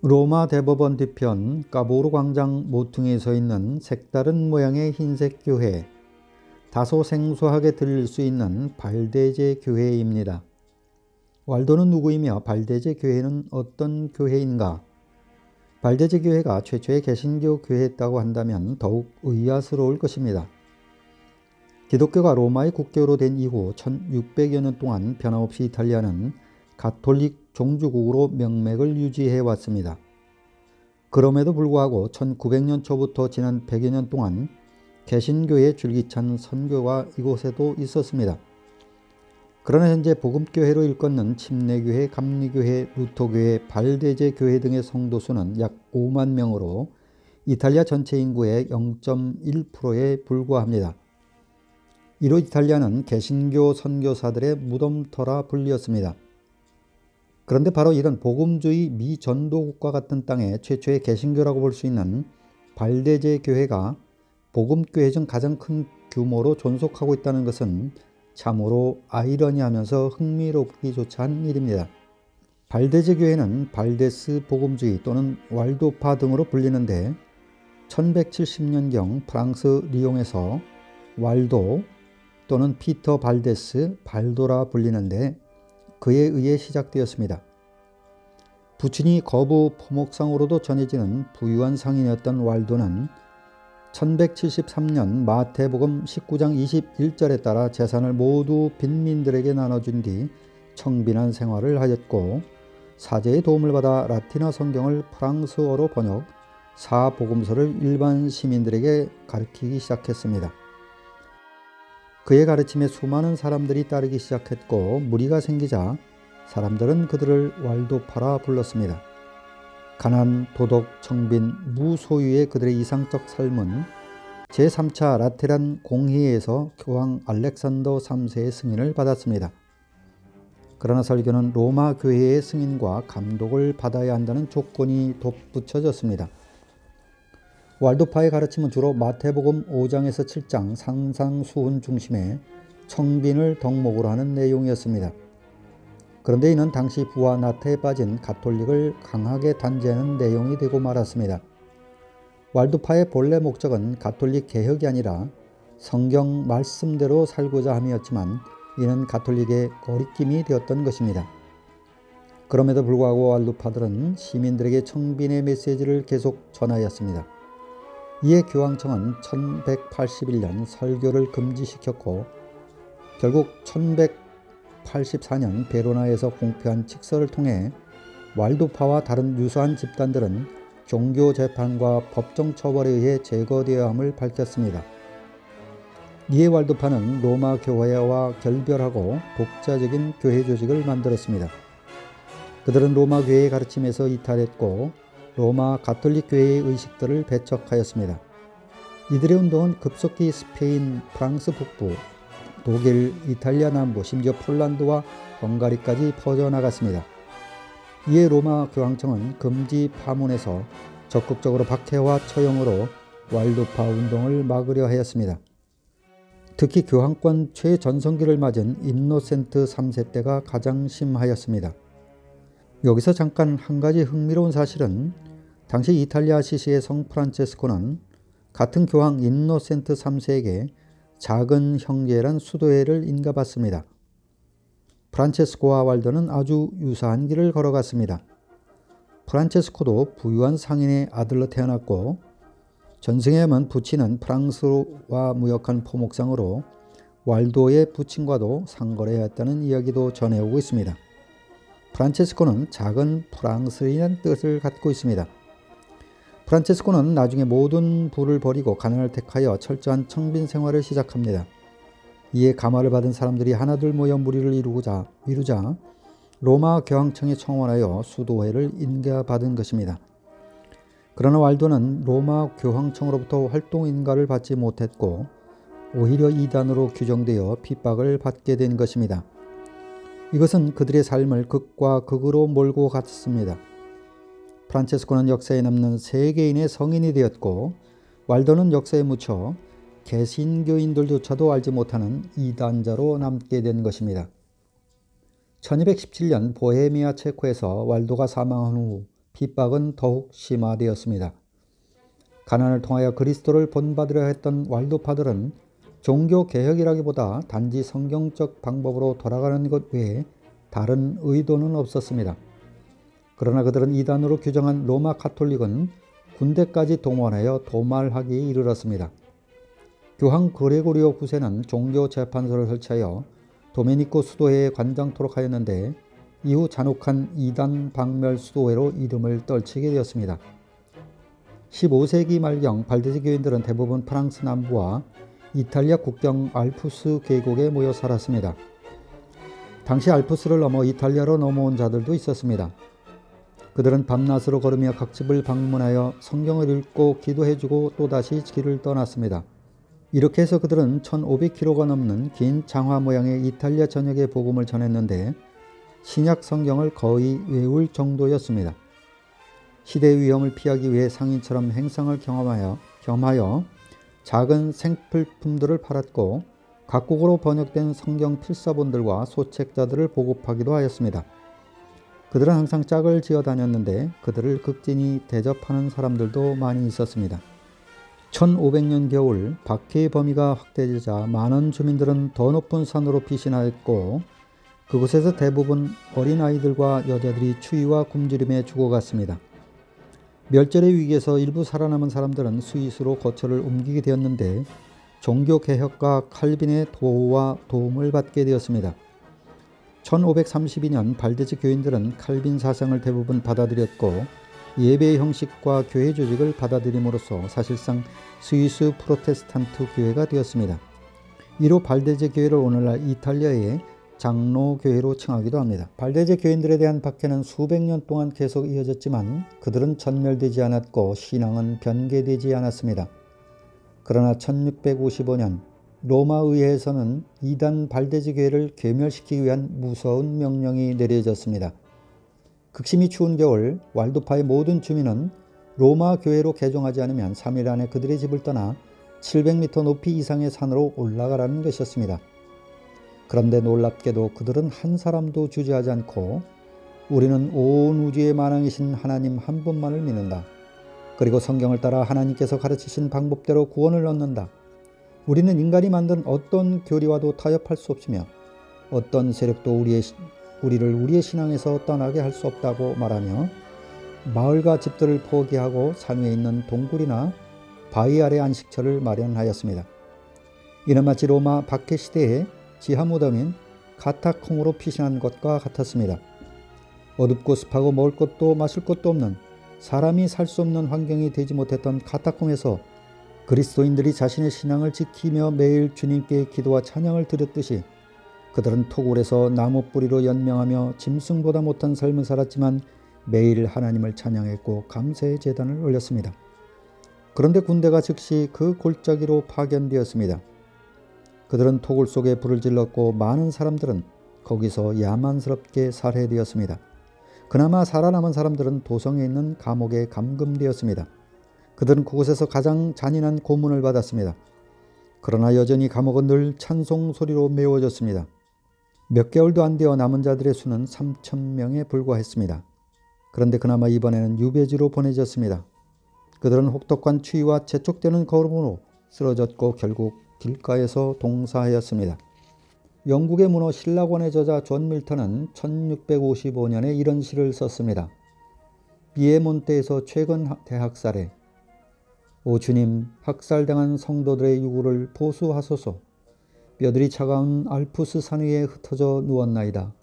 로마 대법원 뒤편 까보르 광장 모퉁이에 서 있는 색다른 모양의 흰색 교회, 다소 생소하게 들릴 수 있는 발데제 교회입니다. 왈도는 누구이며 발데제 교회는 어떤 교회인가? 발데제 교회가 최초의 개신교 교회였다고 한다면 더욱 의아스러울 것입니다. 기독교가 로마의 국교로 된 이후 1600여 년 동안 변함없이 이탈리아는 가톨릭 종주국으로 명맥을 유지해 왔습니다. 그럼에도 불구하고 1900년 초부터 지난 100여 년 동안 개신교의 줄기찬 선교가 이곳에도 있었습니다. 그러나 현재 복음교회로 일컫는 침례교회, 감리교회, 루터교회, 발데제 교회 등의 성도수는 약 5만 명으로 이탈리아 전체 인구의 0.1%에 불과합니다. 이로 이탈리아는 개신교 선교사들의 무덤터라 불리었습니다. 그런데 바로 이런 복음주의 미전도국과 같은 땅에 최초의 개신교라고 볼 수 있는 발데제 교회가 복음교회 중 가장 큰 규모로 존속하고 있다는 것은 참으로 아이러니하면서 흥미롭기조차 한 일입니다. 발데제 교회는 발데스 복음주의 또는 왈도파 등으로 불리는데 1170년경 프랑스 리옹에서 왈도 또는 피터 발데스, 발도라 불리는데 그에 의해 시작되었습니다. 부친이 거부 포목상으로도 전해지는 부유한 상인이었던 왈도는 1173년 마태복음 19장 21절에 따라 재산을 모두 빈민들에게 나눠준 뒤 청빈한 생활을 하였고 사제의 도움을 받아 라틴어 성경을 프랑스어로 번역, 사복음서를 일반 시민들에게 가르치기 시작했습니다. 그의 가르침에 수많은 사람들이 따르기 시작했고 무리가 생기자 사람들은 그들을 왈도파라 불렀습니다. 가난, 도덕, 청빈, 무소유의 그들의 이상적 삶은 제3차 라테란 공회에서 교황 알렉산더 3세의 승인을 받았습니다. 그러나 설교는 로마 교회의 승인과 감독을 받아야 한다는 조건이 덧붙여졌습니다. 왈도파의 가르침은 주로 마태복음 5장에서 7장 상상수훈 중심의 청빈을 덕목으로 하는 내용이었습니다. 그런데 이는 당시 부와 나태에 빠진 가톨릭을 강하게 단죄하는 내용이 되고 말았습니다. 왈도파의 본래 목적은 가톨릭 개혁이 아니라 성경 말씀대로 살고자 함이었지만 이는 가톨릭의 거리낌이 되었던 것입니다. 그럼에도 불구하고 왈도파들은 시민들에게 청빈의 메시지를 계속 전하였습니다. 이에 교황청은 1181년 설교를 금지시켰고 결국 1184년 베로나에서 공표한 칙서를 통해 왈도파와 다른 유사한 집단들은 종교재판과 법정처벌에 의해 제거되어야 함을 밝혔습니다. 이에 왈도파는 로마 교회와 결별하고 독자적인 교회 조직을 만들었습니다. 그들은 로마 교회의 가르침에서 이탈했고 로마 가톨릭 교회의 의식들을 배척하였습니다. 이들의 운동은 급속히 스페인, 프랑스 북부, 독일, 이탈리아 남부, 심지어 폴란드와 헝가리까지 퍼져나갔습니다. 이에 로마 교황청은 금지 파문에서 적극적으로 박해와 처형으로 왈도파 운동을 막으려 하였습니다. 특히 교황권 최전성기를 맞은 인노센트 3세 때가 가장 심하였습니다. 여기서 잠깐 한 가지 흥미로운 사실은 당시 이탈리아 시시의 성 프란체스코는 같은 교황 인노센트 3세에게 작은 형제란 수도회를 인가받습니다. 프란체스코와 왈도는 아주 유사한 길을 걸어갔습니다. 프란체스코도 부유한 상인의 아들로 태어났고 전승에 의하면 부친은 프랑스와 무역한 포목상으로 왈도의 부친과도 상거래했다는 이야기도 전해오고 있습니다. 프란체스코는 작은 프랑스인이라는 뜻을 갖고 있습니다. 프란체스코는 나중에 모든 부를 버리고 가난을 택하여 철저한 청빈 생활을 시작합니다. 이에 감화를 받은 사람들이 하나둘 모여 무리를 이루자 로마 교황청에 청원하여 수도회를 인가받은 것입니다. 그러나 왈도는 로마 교황청으로부터 활동 인가를 받지 못했고 오히려 이단으로 규정되어 핍박을 받게 된 것입니다. 이것은 그들의 삶을 극과 극으로 몰고 갔습니다. 프란체스코는 역사에 남는 세계인의 성인이 되었고 왈도는 역사에 묻혀 개신교인들조차도 알지 못하는 이단자로 남게 된 것입니다. 1217년 보헤미아 체코에서 왈도가 사망한 후 핍박은 더욱 심화되었습니다. 가난을 통하여 그리스도를 본받으려 했던 왈도파들은 종교 개혁이라기보다 단지 성경적 방법으로 돌아가는 것 외에 다른 의도는 없었습니다. 그러나 그들은 이단으로 규정한 로마 가톨릭은 군대까지 동원하여 도말하기에 이르렀습니다. 교황 그레고리오 9세는 종교재판소를 설치하여 도메니코 수도회에 관장토록 하였는데 이후 잔혹한 이단 박멸 수도회로 이름을 떨치게 되었습니다. 15세기 말경 발데지 교인들은 대부분 프랑스 남부와 이탈리아 국경 알프스 계곡에 모여 살았습니다. 당시 알프스를 넘어 이탈리아로 넘어온 자들도 있었습니다. 그들은 밤낮으로 걸으며 각 집을 방문하여 성경을 읽고 기도해주고 또다시 길을 떠났습니다. 이렇게 해서 그들은 1500km가 넘는 긴 장화 모양의 이탈리아 전역에 복음을 전했는데 신약 성경을 거의 외울 정도였습니다. 시대의 위험을 피하기 위해 상인처럼 행상을 겸하여 작은 생필품들을 팔았고 각국어로 번역된 성경 필사본들과 소책자들을 보급하기도 하였습니다. 그들은 항상 짝을 지어 다녔는데 그들을 극진히 대접하는 사람들도 많이 있었습니다. 1500년 겨울 박해의 범위가 확대되자 많은 주민들은 더 높은 산으로 피신하였고 그곳에서 대부분 어린아이들과 여자들이 추위와 굶주림에 죽어갔습니다. 멸절의 위기에서 일부 살아남은 사람들은 스위스로 거처를 옮기게 되었는데 종교개혁가 칼빈의 도와 도움을 받게 되었습니다. 1532년 발데지 교인들은 칼빈 사상을 대부분 받아들였고 예배의 형식과 교회 조직을 받아들임으로써 사실상 스위스 프로테스탄트 교회가 되었습니다. 이로 발데지 교회를 오늘날 이탈리아의 장로교회로 칭하기도 합니다. 발데지 교인들에 대한 박해는 수백 년 동안 계속 이어졌지만 그들은 전멸되지 않았고 신앙은 변개되지 않았습니다. 그러나 1655년 로마 의회에서는 이단 발데지 교회를 괴멸시키기 위한 무서운 명령이 내려졌습니다. 극심히 추운 겨울 왈도파의 모든 주민은 로마 교회로 개종하지 않으면 3일 안에 그들의 집을 떠나 700m 높이 이상의 산으로 올라가라는 것이었습니다. 그런데 놀랍게도 그들은 한 사람도 주저하지 않고 우리는 온 우주의 만왕이신 하나님 한 분만을 믿는다. 그리고 성경을 따라 하나님께서 가르치신 방법대로 구원을 얻는다. 우리는 인간이 만든 어떤 교리와도 타협할 수 없으며 어떤 세력도 우리를 우리의 신앙에서 떠나게 할 수 없다고 말하며 마을과 집들을 포기하고 산 위에 있는 동굴이나 바위 아래 안식처를 마련하였습니다. 이는 마치 로마 박해 시대에 지하 무덤인 카타콤으로 피신한 것과 같았습니다. 어둡고 습하고 먹을 것도 마실 것도 없는 사람이 살 수 없는 환경이 되지 못했던 카타콤에서 그리스도인들이 자신의 신앙을 지키며 매일 주님께 기도와 찬양을 드렸듯이 그들은 토굴에서 나무 뿌리로 연명하며 짐승보다 못한 삶을 살았지만 매일 하나님을 찬양했고 감사의 제단을 올렸습니다. 그런데 군대가 즉시 그 골짜기로 파견되었습니다. 그들은 토굴 속에 불을 질렀고 많은 사람들은 거기서 야만스럽게 살해되었습니다. 그나마 살아남은 사람들은 도성에 있는 감옥에 감금되었습니다. 그들은 그곳에서 가장 잔인한 고문을 받았습니다. 그러나 여전히 감옥은 늘 찬송 소리로 메워졌습니다. 몇 개월도 안 되어 남은 자들의 수는 3,000명에 불과했습니다. 그런데 그나마 이번에는 유배지로 보내졌습니다. 그들은 혹독한 추위와 재촉되는 걸음으로 쓰러졌고 결국 길가에서 동사하였습니다. 영국의 문호 신라권의 저자 존 밀턴은 1655년에 이런 시를 썼습니다. 비에몬테에서 최근 대학살해 오 주님, 학살당한 성도들의 유구를 보수하소서. 뼈들이 차가운 알프스 산 위에 흩어져 누웠나이다.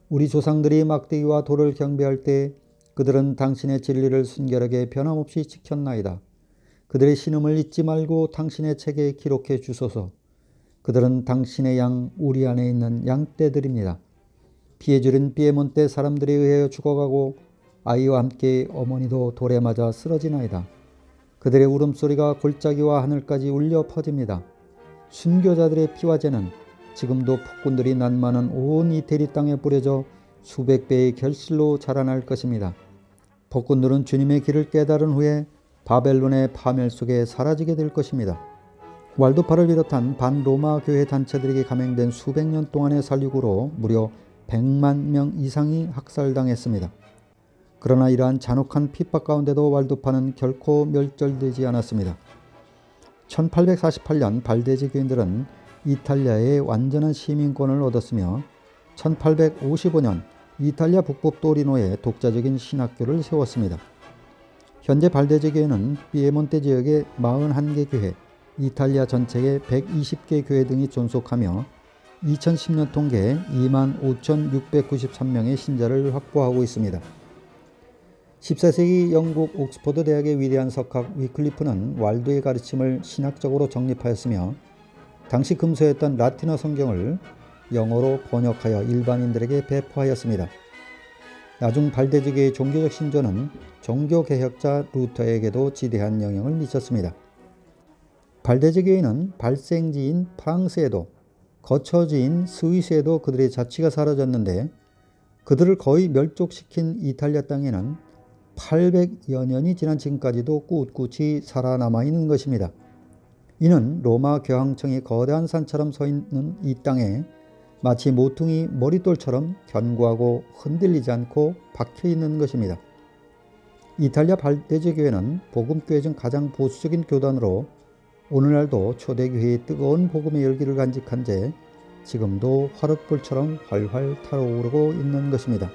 우리 조상들이 막대기와 돌을 경배할 때 그들은 당신의 진리를 순결하게 변함없이 지켰나이다. 그들의 신음을 잊지 말고 당신의 책에 기록해 주소서. 그들은 당신의 양 우리 안에 있는 양떼들입니다. 피해 줄인 비에몬테 사람들에 의하여 죽어가고 아이와 함께 어머니도 돌에 맞아 쓰러지나이다. 그들의 울음소리가 골짜기와 하늘까지 울려 퍼집니다. 순교자들의 피와 재는 지금도 폭군들이 난무하는 온 이태리 땅에 뿌려져 수백 배의 결실로 자라날 것입니다. 폭군들은 주님의 길을 깨달은 후에 바벨론의 파멸 속에 사라지게 될 것입니다. 왈도파를 비롯한 반로마 교회 단체들에게 감행된 수백 년 동안의 살육으로 무려 100만 명 이상이 학살당했습니다. 그러나 이러한 잔혹한 핍박 가운데도 왈도파는 결코 멸절되지 않았습니다. 1848년 발데지 교인들은 이탈리아의 완전한 시민권을 얻었으며 1855년 이탈리아 북부 또리노에 독자적인 신학교를 세웠습니다. 현재 발데지 교회는 피에몬테 지역의 41개 교회, 이탈리아 전체의 120개 교회 등이 존속하며 2010년 통계 25,693명의 신자를 확보하고 있습니다. 14세기 영국 옥스퍼드 대학의 위대한 석학 위클리프는 왈도의 가르침을 신학적으로 정립하였으며 당시 금서였던 라틴어 성경을 영어로 번역하여 일반인들에게 배포하였습니다. 나중 발데지교의 종교적 신조는 종교개혁자 루터에게도 지대한 영향을 미쳤습니다. 발데지교회는 발생지인 프랑스에도 거처지인 스위스에도 그들의 자취가 사라졌는데 그들을 거의 멸족시킨 이탈리아 땅에는 800여 년이 지난 지금까지도 꿋꿋이 살아남아 있는 것입니다. 이는 로마 교황청이 거대한 산처럼 서 있는 이 땅에 마치 모퉁이 머릿돌처럼 견고하고 흔들리지 않고 박혀 있는 것입니다. 이탈리아 발데지 교회는 복음교회 중 가장 보수적인 교단으로 오늘날도 초대교회의 뜨거운 복음의 열기를 간직한 채 지금도 화롯불처럼 활활 타오르고 있는 것입니다.